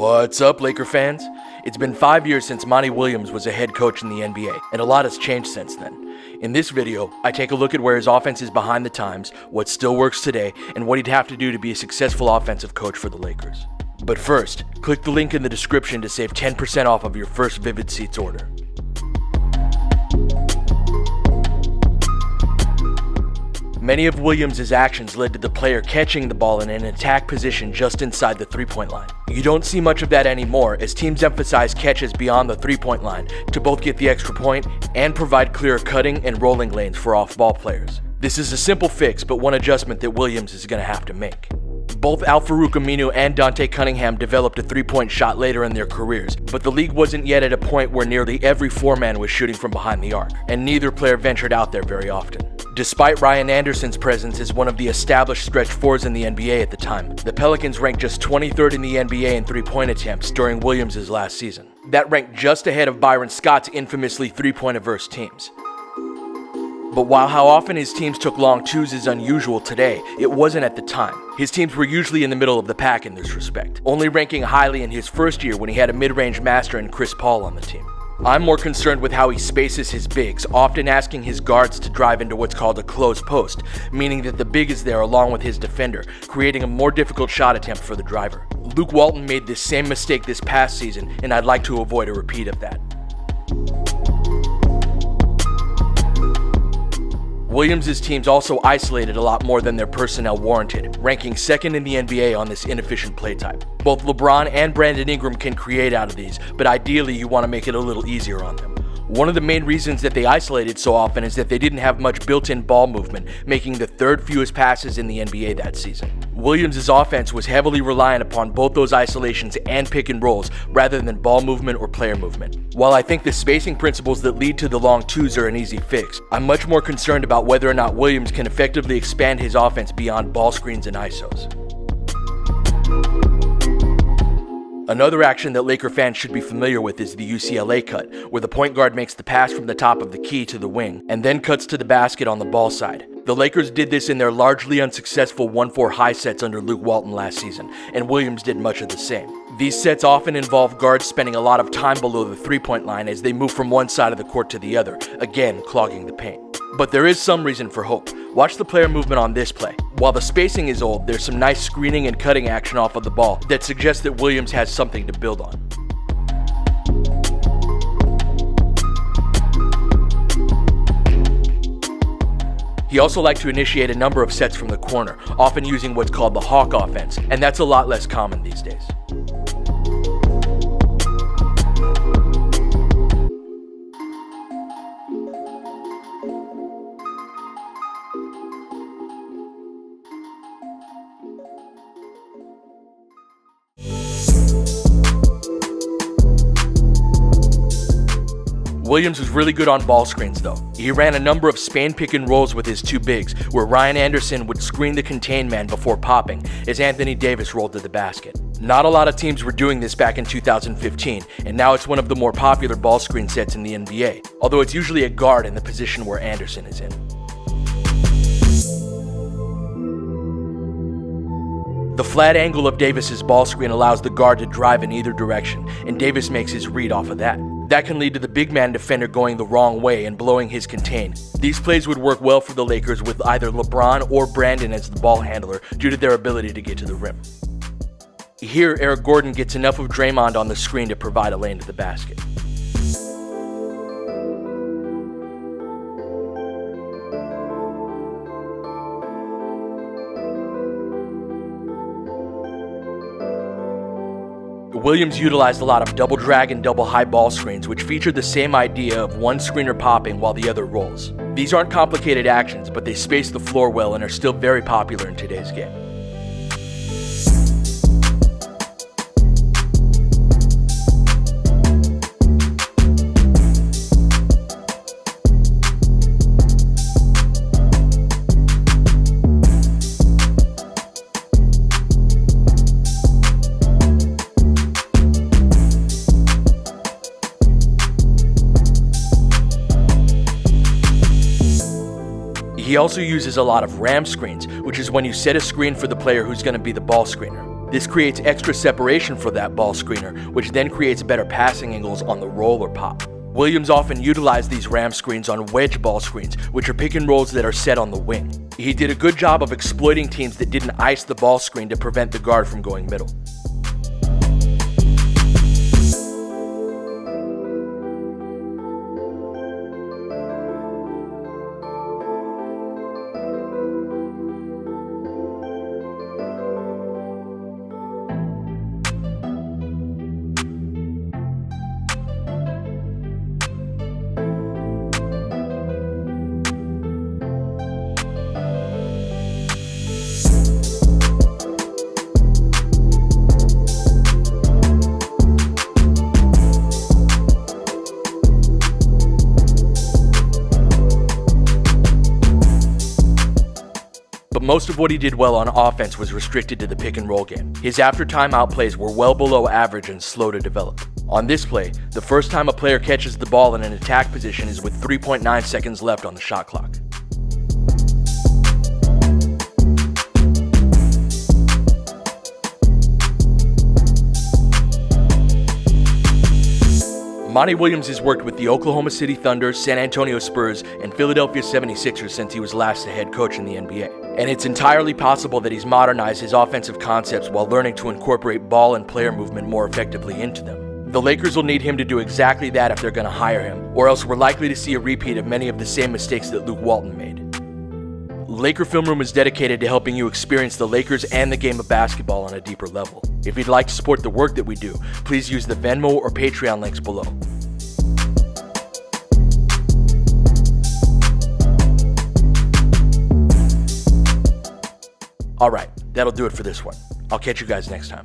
What's up, Laker fans? It's been 5 years since Monty Williams was a head coach in the NBA, and a lot has changed since then. In this video, I take a look at where his offense is behind the times, what still works today, and what he'd have to do to be a successful offensive coach for the Lakers. But first, click the link in the description to save 10% off of your first Vivid Seats order. Many of Williams' actions led to the player catching the ball in an attack position just inside the three-point line. You don't see much of that anymore, as teams emphasize catches beyond the three-point line to both get the extra point and provide clear cutting and rolling lanes for off-ball players. This is a simple fix, but one adjustment that Williams is going to have to make. Both Al-Farouq Aminu and Dante Cunningham developed a three-point shot later in their careers, but the league wasn't yet at a point where nearly every four-man was shooting from behind the arc, and neither player ventured out there very often. Despite Ryan Anderson's presence as one of the established stretch fours in the NBA at the time, the Pelicans ranked just 23rd in the NBA in three-point attempts during Williams' last season. That ranked just ahead of Byron Scott's infamously three-point-averse teams. But while how often his teams took long twos is unusual today, it wasn't at the time. His teams were usually in the middle of the pack in this respect, only ranking highly in his first year when he had a mid-range master in Chris Paul on the team. I'm more concerned with how he spaces his bigs, often asking his guards to drive into what's called a closed post, meaning that the big is there along with his defender, creating a more difficult shot attempt for the driver. Luke Walton made this same mistake this past season, and I'd like to avoid a repeat of that. Williams' teams also isolated a lot more than their personnel warranted, ranking second in the NBA on this inefficient play type. Both LeBron and Brandon Ingram can create out of these, but ideally you want to make it a little easier on them. One of the main reasons that they isolated so often is that they didn't have much built-in ball movement, making the third fewest passes in the NBA that season. Williams' offense was heavily reliant upon both those isolations and pick and rolls rather than ball movement or player movement. While I think the spacing principles that lead to the long twos are an easy fix, I'm much more concerned about whether or not Williams can effectively expand his offense beyond ball screens and ISOs. Another action that Laker fans should be familiar with is the UCLA cut, where the point guard makes the pass from the top of the key to the wing, and then cuts to the basket on the ball side. The Lakers did this in their largely unsuccessful 1-4 high sets under Luke Walton last season, and Williams did much of the same. These sets often involve guards spending a lot of time below the three-point line as they move from one side of the court to the other, again clogging the paint. But there is some reason for hope. Watch the player movement on this play. While the spacing is old, there's some nice screening and cutting action off of the ball that suggests that Williams has something to build on. He also liked to initiate a number of sets from the corner, often using what's called the hawk offense, and that's a lot less common these days. Williams was really good on ball screens though. He ran a number of Spain pick and rolls with his two bigs, where Ryan Anderson would screen the contained man before popping, as Anthony Davis rolled to the basket. Not a lot of teams were doing this back in 2015, and now it's one of the more popular ball screen sets in the NBA, although it's usually a guard in the position where Anderson is in. The flat angle of Davis's ball screen allows the guard to drive in either direction, and Davis makes his read off of that. That can lead to the big man defender going the wrong way and blowing his contain. These plays would work well for the Lakers with either LeBron or Brandon as the ball handler due to their ability to get to the rim. Here, Eric Gordon gets enough of Draymond on the screen to provide a lane to the basket. Williams utilized a lot of double drag and double high ball screens, which featured the same idea of one screener popping while the other rolls. These aren't complicated actions, but they space the floor well and are still very popular in today's game. He also uses a lot of ram screens, which is when you set a screen for the player who's going to be the ball screener. This creates extra separation for that ball screener, which then creates better passing angles on the roll or pop. Williams often utilized these ram screens on wedge ball screens, which are pick and rolls that are set on the wing. He did a good job of exploiting teams that didn't ice the ball screen to prevent the guard from going middle. But most of what he did well on offense was restricted to the pick and roll game. His after timeout plays were well below average and slow to develop. On this play, the first time a player catches the ball in an attack position is with 3.9 seconds left on the shot clock. Monty Williams has worked with the Oklahoma City Thunder, San Antonio Spurs, and Philadelphia 76ers since he was last a head coach in the NBA. And it's entirely possible that he's modernized his offensive concepts while learning to incorporate ball and player movement more effectively into them. The Lakers will need him to do exactly that if they're going to hire him, or else we're likely to see a repeat of many of the same mistakes that Luke Walton made. Laker Film Room is dedicated to helping you experience the Lakers and the game of basketball on a deeper level. If you'd like to support the work that we do, please use the Venmo or Patreon links below. Alright, that'll do it for this one. I'll catch you guys next time.